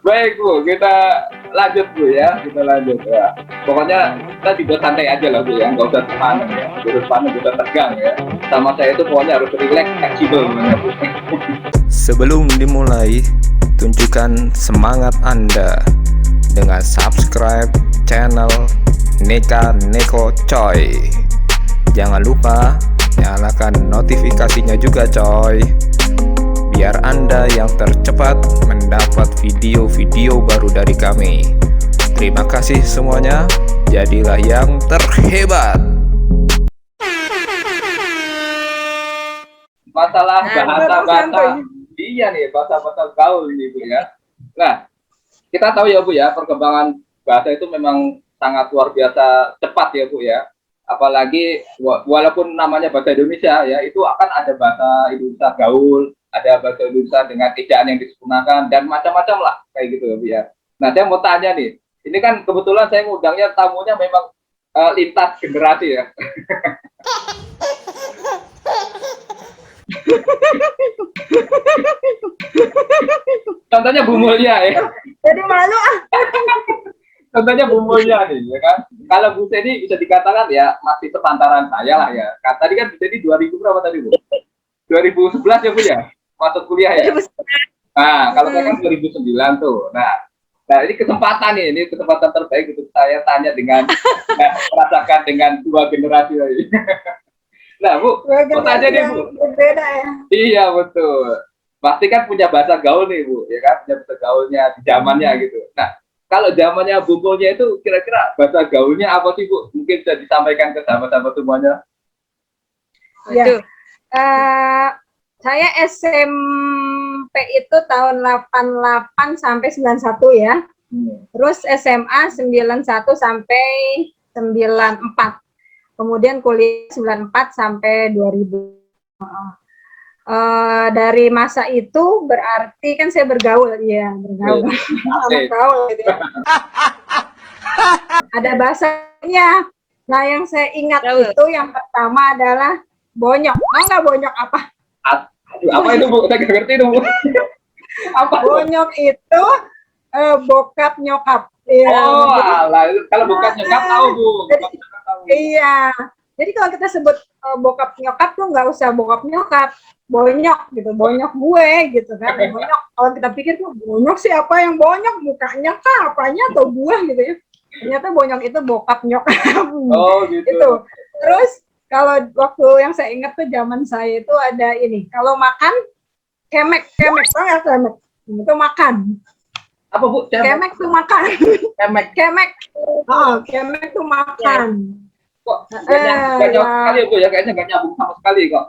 Baik Bu, kita lanjut Bu ya, kita lanjut ya. Pokoknya kita juga santai aja lah Bu ya, nggak usah semangat ya, terus panas, udah tegang ya. Sama saya itu pokoknya harus relax, fleksibel ya Bu. Sebelum dimulai, tunjukkan semangat Anda dengan subscribe channel Neka Neko Coy. Jangan lupa nyalakan notifikasinya juga coy, biar Anda yang tercepat mendapat video-video baru dari kami. Terima kasih semuanya, jadilah yang terhebat. Masalah bahasa-bahasa, iya nih, bahasa-bahasa gaul ini Bu ya. Nah, kita tahu ya Bu ya, perkembangan bahasa itu memang sangat luar biasa cepat ya Bu ya. Apalagi walaupun namanya bahasa Indonesia ya, itu akan ada bahasa Indonesia gaul, ada bahasa Indonesia dengan ejaan yang disempurnakan dan macam-macam lah kayak gitu ya Bu ya. Nah, saya mau tanya nih, ini kan kebetulan saya ngundangnya tamunya memang lintas generasi ya. Contohnya Bu Mulia ya. Jadi malu ah. Contohnya Bu Mulia nih, ya kan. Kalau Bu Seni bisa dikatakan ya masih sepantaran saya lah ya. Tadi kan Bu Seni 2000 berapa tadi Bu? 2011 ya Bu ya? Masuk kuliah ya? Nah, kalau saya kan 2009 tuh. Nah ini kesempatan nih, ini kesempatan terbaik untuk saya tanya dengan merasakan dengan dua generasi lagi. Nah Bu, mau tanya nih Bu. Berbeda ya. Iya betul. Pasti kan punya bahasa gaul nih Bu, ya kan? Punya bahasa gaulnya di zamannya gitu. Nah, kalau zamannya Bu Mulya itu kira-kira bahasa gaulnya apa sih Bu? Mungkin bisa disampaikan ke sahabat-sahabat semuanya. Ya. Saya SMP itu tahun 88 sampai 91 ya. Terus SMA 91 sampai 94. Kemudian kuliah 94 sampai 2000. Dari masa itu berarti kan saya bergaul, ya bergaul, bergaul gitu ya. Ada bahasanya. Nah yang saya ingat itu yang pertama adalah bonyok. Mau nggak bonyok apa? Aduh, apa itu Bu? Saya nggak ngerti itu Bu. Apa? Bonyok itu bokap nyokap. Ya, oh alah, kalau bokap nyokap tahu Bu. Iya. Jadi kalau kita sebut bokap nyokap tuh nggak usah bokap nyokap, bonyok gitu, bonyok gue gitu kan. Bonyok. Kalau kita pikir tuh bonyok siapa yang bonyok, mukanya kah, apanya atau gua gitu ya. Ternyata bonyok itu bokap nyokap. Oh gitu. Itu. Terus kalau waktu yang saya ingat tuh zaman saya itu ada ini, kalau makan kemek, tau nggak kemek? Itu makan. Apa Bu? Kemek tuh makan. Kemek. Oh, kemek tuh makan. Kok nggak nyambung sekali ya Bu ya, kayaknya nggak nyambung sama sekali kok.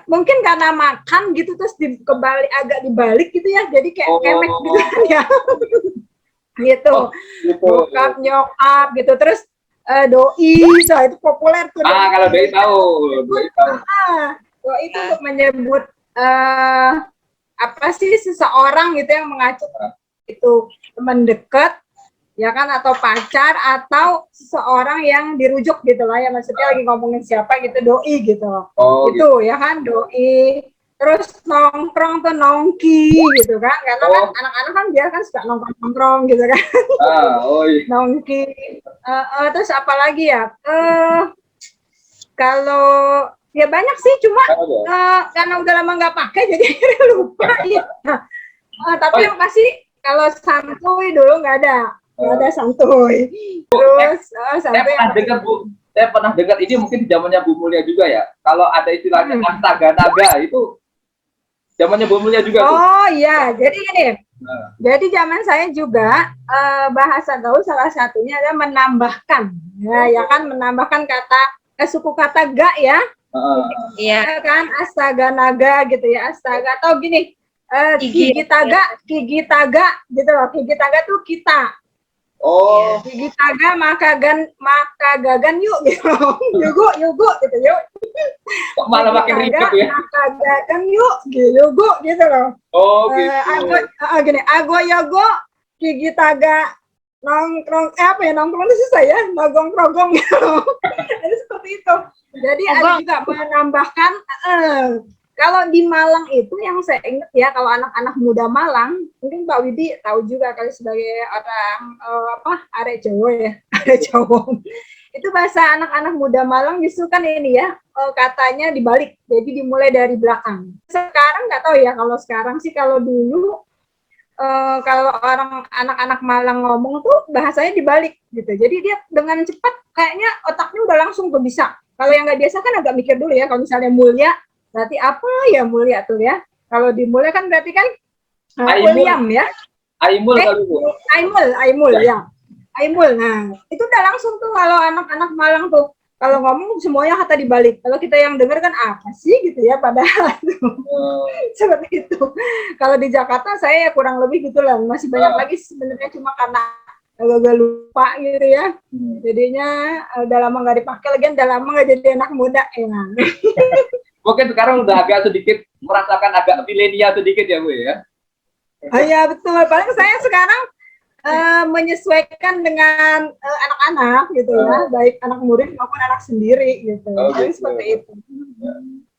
Mungkin karena makan gitu terus agak dibalik gitu ya, jadi kayak kemek gitu kan ya. Gitu. Bokap nyokap gitu, terus doi, itu populer tuh. Kalau doi tahu. Doi itu untuk menyebut apa sih seseorang gitu yang mengacu itu teman dekat ya kan, atau pacar atau seseorang yang dirujuk gitu lah ya, maksudnya lagi ngomongin siapa gitu, doi gitu. Itu ya kan doi. Terus nongkrong tuh nongki gitu kan, karena kan anak-anak kan dia kan suka nongkrong gitu kan. Nongki. Terus apa lagi ya, kalau ya banyak sih, cuma karena udah lama nggak pakai jadi lupa ya. Tapi yang pasti kalau santuy dulu nggak ada santuy. Terus santuy saya pernah dengar ini mungkin di zamannya Bu Mulia juga ya. Kalau ada istilahnya astaga naga itu zamannya Bu Mulia juga. Oh iya, jadi gini. Jadi zaman saya juga bahasa gaul salah satunya adalah menambahkan. Ya kan, menambahkan kata suku kata ga ya. Iya kan, astaga naga gitu ya, astaga, atau gini, gigi taga gitu loh, gigi taga tuh kita. Gigi taga maka gagan yuk gitu. Yugo gitu yuk. Kok malah makin ribet ya? Maka gagan yuk gitu loh. Gitu. Gini, ago yogo gigi taga nongkrong nongkrong itu susah ya, nongkrong gitu. Jadi seperti itu. Jadi ada juga menambahkan Kalau di Malang itu yang saya ingat ya, kalau anak-anak muda Malang, mungkin Pak Widi tahu juga kali sebagai orang arek Jawa ya, arek Jawa. Itu bahasa anak-anak muda Malang justru kan ini ya, katanya dibalik, jadi dimulai dari belakang. Sekarang nggak tahu ya, kalau sekarang sih, kalau dulu kalau orang anak-anak Malang ngomong tuh bahasanya dibalik gitu. Jadi dia dengan cepat kayaknya otaknya udah langsung tuh bisa. Kalau yang nggak biasa kan agak mikir dulu ya, kalau misalnya mulia, berarti apa ya mulia tuh ya? Kalau di mulia kan berarti kan William ya. Aimul kali Bu. Aimul ya. Aimul. Nah, itu udah langsung tuh kalau anak-anak Malang tuh kalau ngomong semuanya kata dibalik. Kalau kita yang dengar kan apa sih gitu ya, padahal seperti itu. Kalau di Jakarta saya ya kurang lebih gitu lah. Masih banyak lagi sebenarnya, cuma karena agak lupa gitu ya. Jadinya udah lama nggak dipakai lagi, udah lama nggak jadi anak muda ya. Mungkin sekarang udah agak sedikit merasakan agak milenial sedikit ya Bu ya. Oh iya betul. Paling saya sekarang menyesuaikan dengan anak-anak gitu ya, baik anak murid maupun anak sendiri gitu. Jadi gitu. Seperti itu.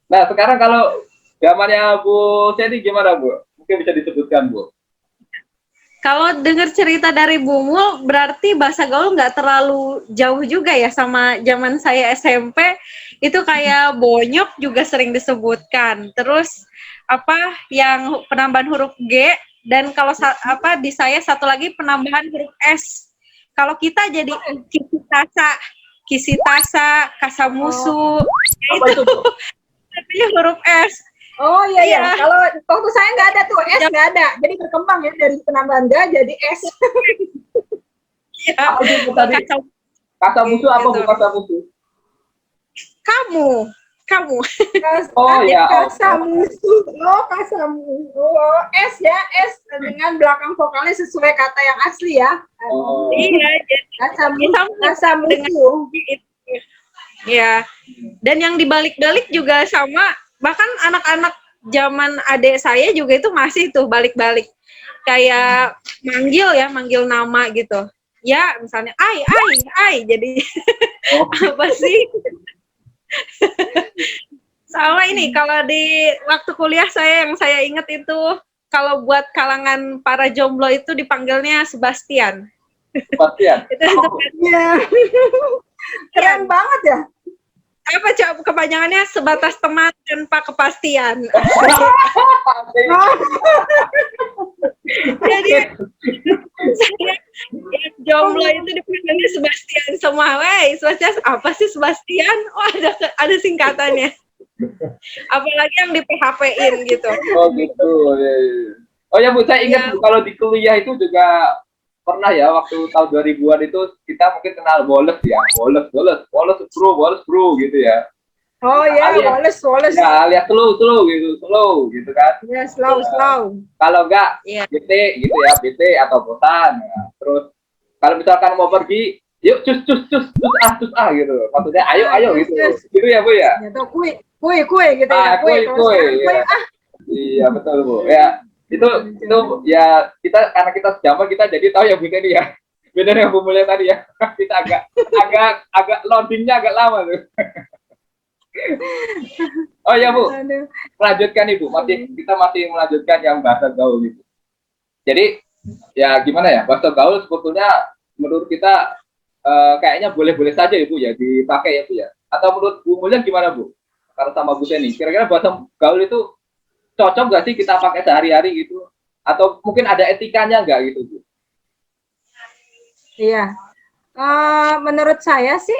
Nah sekarang kalau zamannya Bu Seni gimana Bu? Mungkin bisa disebutkan Bu. Kalau dengar cerita dari Bu Mul, berarti bahasa gaul nggak terlalu jauh juga ya sama zaman saya SMP. Itu kayak bonyok juga sering disebutkan. Terus apa yang penambahan huruf G, dan kalau di saya satu lagi penambahan huruf S. Kalau kita jadi kisitasa, kasamusu, itu artinya huruf S. Oh iya. Kalau waktu saya nggak ada tuh S, nggak ada. Jadi berkembang ya dari penambahan G jadi S. Iya. Kasamusu apa Bu kasamusu? Kamu. Oh ya. Kasamusu. Oh, S ya, S dengan belakang vokalnya sesuai kata yang asli ya. Oh. Iya, kasamusu. Ya. Dan yang dibalik-balik juga sama. Bahkan anak-anak zaman adik saya juga itu masih tuh balik-balik. Kayak manggil nama gitu. Ya, misalnya ai. Jadi apa sih? Sama ini kalau di waktu kuliah yang saya ingat itu, kalau buat kalangan para jomblo itu dipanggilnya Sebastian. Itu ya. Keren banget ya. Apa kepanjangannya sebatas teman tanpa kepastian. Jadi saya jomblo itu dipanggilnya Sebastian semua. Sebastian apa sih Sebastian? Oh ada singkatannya. Apalagi yang di PHP-in gitu. Oh gitu. Oh ya Bu, saya ingat Bu, kalau di kuliah itu juga pernah ya waktu tahun 2000-an itu kita mungkin kenal boles ya, boles bro gitu ya. Oh iya, boles. Ya, alias slow gitu kan. Ya, slow. Kalau enggak BT gitu ya, BT atau bosan. Ya. Terus kalau misalkan mau pergi, yuk cus gitu. Maksudnya ayo gitu. Gitu ya Bu ya. Ya tuh kue gitu ya. Kue. Iya betul Bu. Ya. Itu ya kita karena kita zaman kita jadi tahu ya Bu ini ya. Beda dengan Bu Mulia tadi ya. Kita agak loadingnya agak lama tuh. Oh ya Bu, melanjutkan Ibu. Kita masih melanjutkan yang bahasa gaul itu. Jadi ya gimana ya, bahasa gaul sebetulnya menurut kita kayaknya boleh-boleh saja Ibu ya dipakai ya Bu ya. Atau menurut Bu Mulia gimana Bu? Karena sama Bu Seni, kira-kira bahasa gaul itu cocok nggak sih kita pakai sehari-hari gitu? Atau mungkin ada etikanya nggak gitu Bu? Iya, menurut saya sih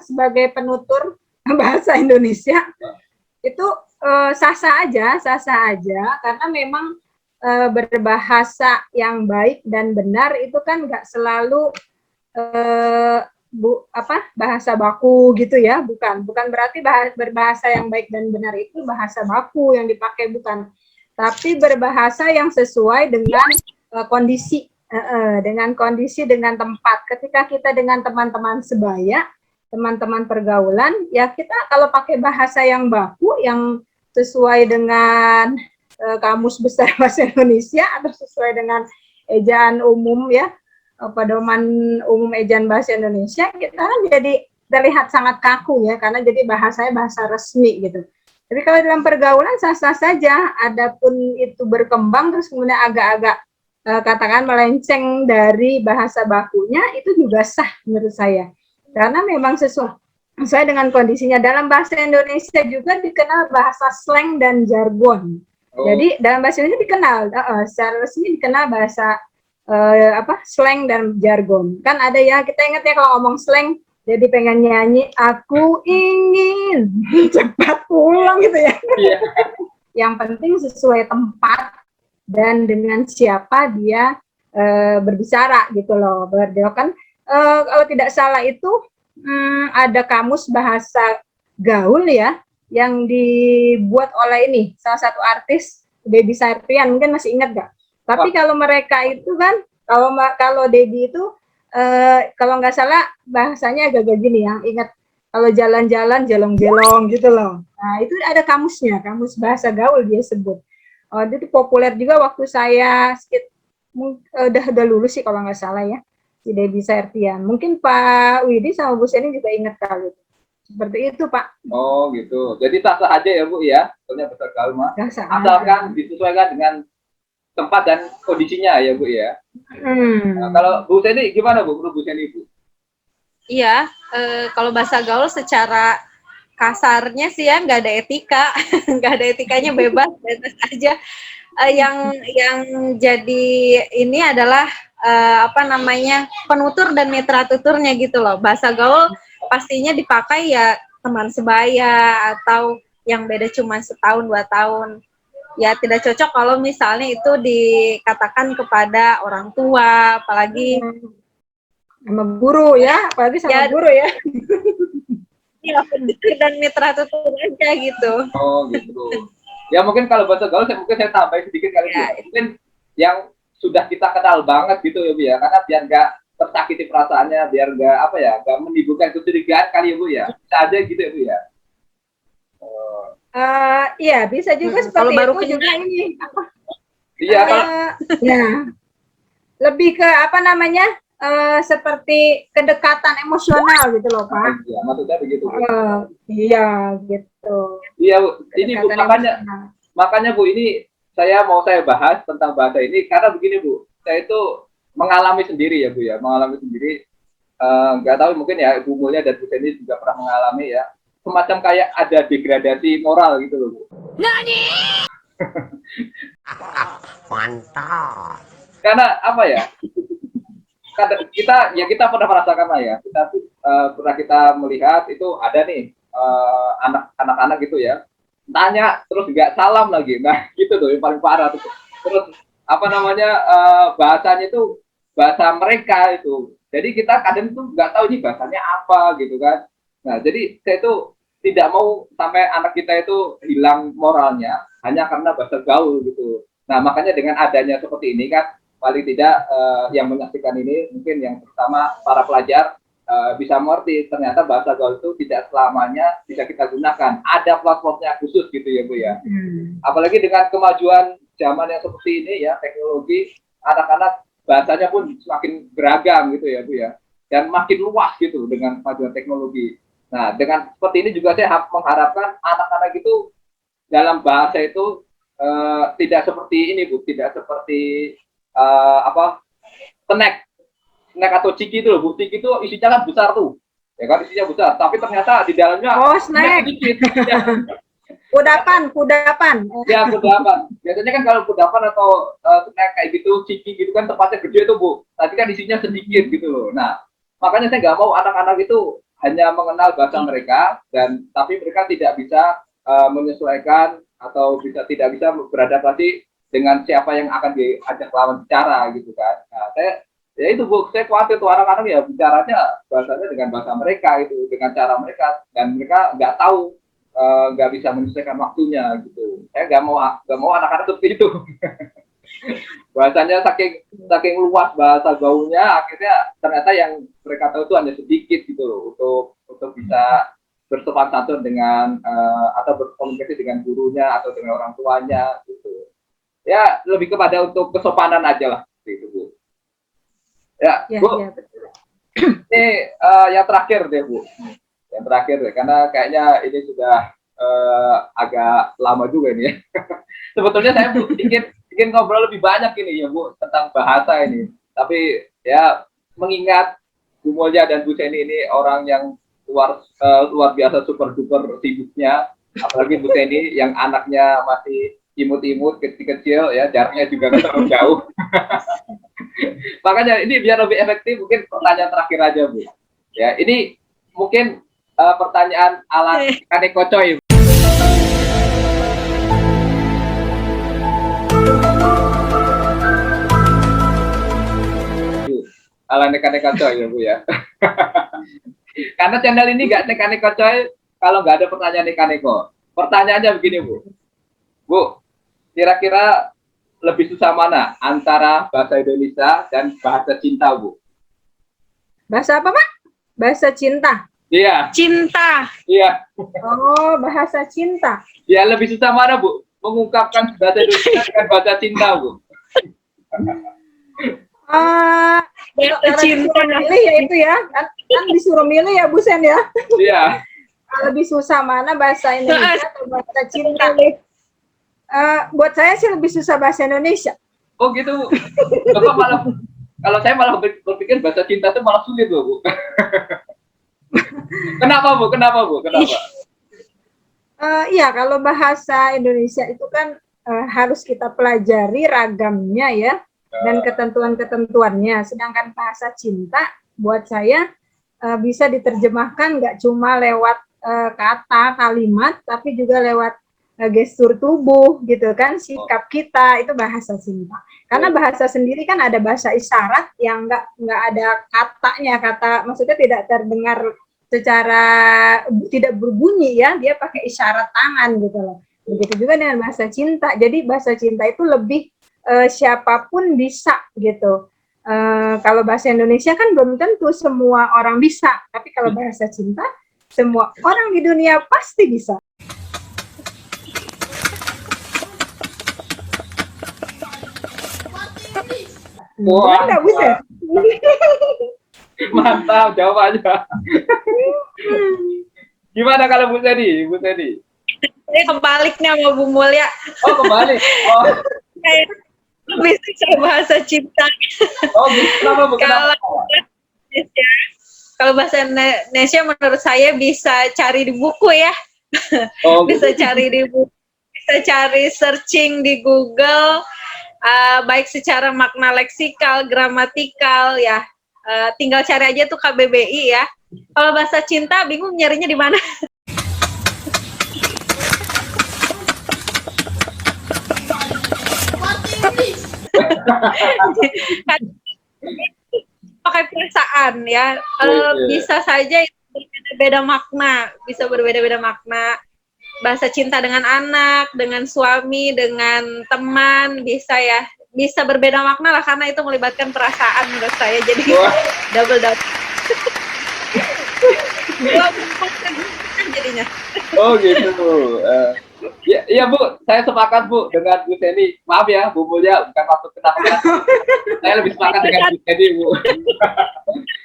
sebagai penutur bahasa Indonesia itu sah-sah aja karena memang berbahasa yang baik dan benar itu kan nggak selalu bahasa baku gitu ya, bukan berarti berbahasa yang baik dan benar itu bahasa baku yang dipakai, bukan, tapi berbahasa yang sesuai dengan kondisi dengan tempat. Ketika kita dengan teman-teman sebaya, teman-teman pergaulan, ya kita kalau pakai bahasa yang baku yang sesuai dengan kamus besar bahasa Indonesia atau sesuai dengan ejaan umum ya, pedoman umum ejaan bahasa Indonesia, kita kan jadi terlihat sangat kaku ya, karena jadi bahasanya bahasa resmi gitu. Tapi kalau dalam pergaulan sah-sah saja, adapun itu berkembang terus kemudian agak-agak katakan melenceng dari bahasa bakunya, itu juga sah menurut saya. Karena memang sesuai dengan kondisinya. Dalam bahasa Indonesia juga dikenal bahasa slang dan jargon. Jadi dalam bahasa Indonesia dikenal, secara resmi dikenal bahasa slang dan jargon. Kan ada ya, kita ingat ya kalau ngomong slang, jadi pengen nyanyi, aku ingin cepat pulang gitu ya. Yang penting sesuai tempat dan dengan siapa dia berbicara gitu loh. Kan kalau tidak salah itu ada kamus bahasa gaul ya, yang dibuat oleh ini salah satu artis, Debbie Sartian, mungkin masih ingat gak? Tapi kalau mereka itu kan, kalau Debbie itu kalau nggak salah bahasanya agak-agak gini ya, ingat kalau jalan-jalan jelong-jelong gitu loh. Nah itu ada kamusnya, kamus bahasa gaul dia sebut. Itu populer juga waktu saya udah lulus sih kalau nggak salah ya, si Debbie Sartian. Mungkin Pak Widi sama Bu Seni juga ingat kali. Seperti itu Pak. Oh gitu. Jadi sah-sah aja ya Bu ya, soalnya bahasa gaul mah. Asalkan disesuaikan dengan tempat dan kondisinya ya Bu ya. Nah, kalau Bu Seni gimana Bu? Bu Seni Bu? Iya, kalau bahasa gaul secara kasarnya sih ya nggak ada etika, nggak ada etikanya, bebas aja. Yang jadi ini adalah penutur dan mitra tuturnya gitu loh. Bahasa gaul pastinya dipakai ya teman sebaya atau yang beda cuma setahun 2 tahun. Ya tidak cocok kalau misalnya itu dikatakan kepada orang tua, apalagi sama guru ya, apalagi sama guru ya. Iya, penutur dan mitra tutur aja gitu. Oh gitu. Ya mungkin kalau bahasa gaul saya tambahin sedikit kali ya. Mungkin yang sudah kita kenal banget gitu ya Bu ya, karena biar nggak tersakiti perasaannya, biar nggak menimbulkan kecurigaan kali ya Bu ya. Bisa aja gitu ya Bu ya. Iya bisa juga seperti kalau baru itu juga ini Iya ya lebih ke seperti kedekatan emosional gitu loh Pak. Iya, maksudnya begitu. Iya gitu. Iya Bu, ini Bu makanya Bu ini saya bahas tentang bahasa ini karena begini Bu, saya itu mengalami sendiri ya Bu ya, mengalami sendiri. Nggak tahu mungkin ya Bu Mulya dan Bu Seni juga pernah mengalami ya, semacam kayak ada degradasi moral gitu loh Bu. Nani? Mantap. Karena apa ya? Kita pernah merasakan lah ya. Kita melihat itu ada nih anak-anak gitu ya. Tanya terus nggak salam lagi. Nah, gitu tuh yang paling parah tuh. Terus bahasanya itu bahasa mereka itu. Jadi kita kadang tuh nggak tahu ini bahasanya apa gitu kan. Nah, jadi saya itu tidak mau sampai anak kita itu hilang moralnya hanya karena bahasa gaul gitu. Nah, makanya dengan adanya seperti ini kan, paling tidak yang menyaksikan ini mungkin yang pertama para pelajar bisa mengerti ternyata bahasa gaul itu tidak selamanya bisa kita gunakan. Ada platformnya khusus gitu ya Bu ya. Apalagi dengan kemajuan zaman yang seperti ini ya, teknologi, anak-anak bahasanya pun semakin beragam gitu ya Bu ya. Dan makin luas gitu dengan kemajuan teknologi. Nah, dengan seperti ini juga saya mengharapkan anak-anak itu dalam bahasa itu tidak seperti ini Bu, tidak seperti snack atau ciki itu loh Bu. Ciki itu isinya kan besar tuh, ya kan, isinya besar, tapi ternyata di dalamnya snack sedikit. kudapan Ya kudapan, biasanya kan kalau kudapan atau snack kayak gitu, ciki gitu kan tempatnya gede tuh Bu, tapi kan isinya sedikit gitu loh. Nah, makanya saya nggak mau anak-anak itu hanya mengenal bahasa mereka, tapi mereka tidak bisa menyesuaikan atau tidak bisa beradaptasi dengan siapa yang akan diajak lawan bicara gitu kan. Nah, saya khawatir tuh anak-anak ya bicaranya bahasanya dengan bahasa mereka itu, dengan cara mereka, dan mereka nggak tahu, nggak bisa menyesuaikan waktunya gitu. Saya nggak mau anak-anak seperti itu. Bahasanya saking luas bahasa gaulnya, akhirnya ternyata yang mereka tahu itu hanya sedikit gitu loh, untuk bisa bersopan santun dengan atau berkomunikasi dengan gurunya atau dengan orang tuanya gitu. Ya lebih kepada untuk kesopanan aja lah gitu Bu. Ya Bu, betul. Ini yang terakhir deh Bu, yang terakhir deh, karena kayaknya ini sudah agak lama juga ini ya. Sebetulnya saya ingin ngobrol lebih banyak ini ya Bu tentang bahasa ini. Tapi ya mengingat Bu Mulya dan Bu Seni ini orang yang luar biasa super duper sibuknya, apalagi Bu Seni yang anaknya masih imut-imut kecil-kecil ya, jaraknya juga nggak terlalu jauh. Makanya ini biar lebih efektif mungkin pertanyaan terakhir aja Bu. Ya ini mungkin pertanyaan ala Kaneko Coy. Ala neka-neka coy ya Bu ya. Karena channel ini nggak neka-neka coy kalau nggak ada pertanyaan neka-neko. Pertanyaannya begini Bu. Bu, kira-kira lebih susah mana antara bahasa Indonesia dan bahasa cinta Bu? Bahasa apa Pak? Bahasa cinta. Iya. Cinta. Iya. Oh, bahasa cinta. Ya lebih susah mana Bu? Mengungkapkan bahasa Indonesia dengan bahasa cinta Bu? Karena disuruh milih ya itu ya, kan disuruh milih ya Bu Sen ya. Iya. Lebih susah mana bahasa Indonesia atau bahasa cinta? Buat saya sih lebih susah bahasa Indonesia. Oh gitu Bu. Bapak malah, kalau saya malah berpikir bahasa cinta itu malah sulit loh Bu. Kenapa Bu? Kenapa Bu? Kenapa? Iya, kalau bahasa Indonesia itu kan harus kita pelajari ragamnya ya. Dan ketentuan-ketentuannya. Sedangkan bahasa cinta buat saya bisa diterjemahkan nggak cuma lewat kata, kalimat, tapi juga lewat gestur tubuh gitu kan, sikap kita, itu bahasa cinta. Karena bahasa sendiri kan ada bahasa isyarat yang nggak ada katanya, maksudnya tidak terdengar secara tidak berbunyi ya, dia pakai isyarat tangan gitu loh. Begitu juga dengan bahasa cinta. Jadi bahasa cinta itu lebih siapapun bisa gitu. Kalau bahasa Indonesia kan belum tentu semua orang bisa, tapi kalau bahasa cinta semua orang di dunia pasti bisa. Wah, nggak bisa. Mantap jawabannya. Gimana kalau Bu Seni? Bu Seni? Ini kebaliknya sama Bu Mulya. Oh kebalik. Oh. Lebih susah bahasa cinta. Oh gitu. Kenapa Bu? Kalau bahasa Indonesia menurut saya bisa cari di buku ya. Oh, Bisa cari di buku, bisa cari searching di Google, baik secara makna leksikal, gramatikal ya. Tinggal cari aja tuh KBBI ya. Kalau bahasa cinta bingung nyarinya di mana. Pakai perasaan ya. Bisa saja itu berbeda-beda makna, bisa berbeda-beda makna. Bahasa cinta dengan anak, dengan suami, dengan teman, bisa ya. Bisa berbeda makna lah karena itu melibatkan perasaan menurut saya. Jadi double. Jadinya. Oh gitu. Ya Bu, saya sepakat Bu dengan Bu Seni. Maaf ya Bu Mulya, bukan maksud kenapa. Saya lebih sepakat dengan Bu Seni Bu.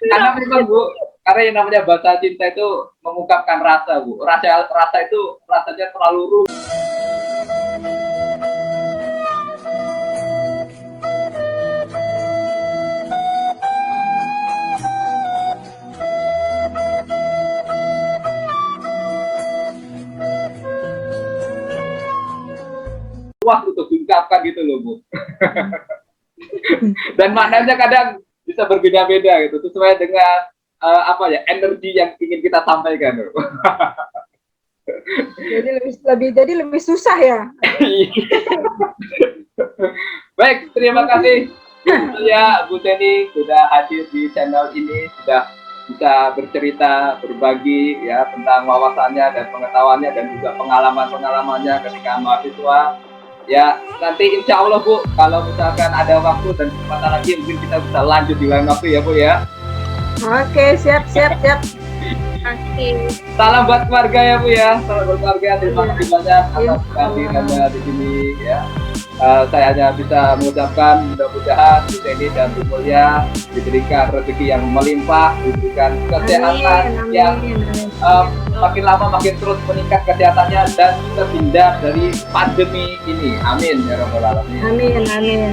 Karena memang Bu, karena yang namanya bahasa cinta itu mengungkapkan rasa Bu. Rasa itu rasanya terlalu rumit. Wah untuk diungkapkan gitu loh Bu. Dan maknanya kadang bisa berbeda-beda gitu sesuai dengan energi yang ingin kita sampaikan. Jadi lebih susah ya. Baik, terima kasih Bu Seni sudah hadir di channel ini, sudah bisa bercerita, berbagi ya tentang wawasannya dan pengetahuannya dan juga pengalaman-pengalamannya ketika mahasiswa. Ya, nanti insya Allah Bu, kalau misalkan ada waktu dan kesempatan lagi, mungkin kita bisa lanjut di lain waktu ya Bu ya. Oke, siap. Salam buat keluarga ya Bu ya, salam buat keluarga. Terima kasih banyak atas kehadirannya di sini ya. Saya hanya bisa mengucapkan mudah-mudahan Bu Seni dan Bu Mulia diberikan rezeki yang melimpah, diberikan kesehatan yang makin lama makin terus meningkat kesehatannya dan terhindar dari pandemi ini. Amin ya rabbal alamin. Amin.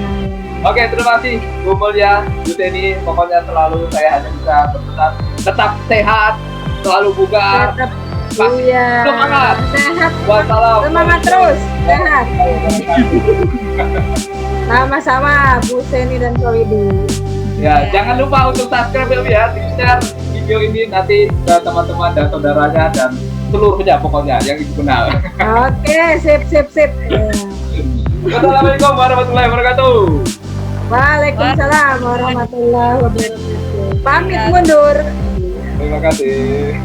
Oke, terima kasih Bu Mulia, Bu Seni. Pokoknya selalu saya hanya bisa berpesan tetap sehat, selalu bugar. Iya. Semangat. Sehat. Wassalam. Semangat terus. Sehat. Sama-sama Bu Seni dan Ko Widi. Ya, jangan lupa untuk subscribe ya, di-share video ini nanti ke teman-teman dan saudaranya dan seluruhnya pokoknya yang ibu kenal. Oke, sip. Ya. Wassalamualaikum warahmatullahi wabarakatuh. Waalaikumsalam warahmatullahi wabarakatuh. Pamit mundur. Terima kasih.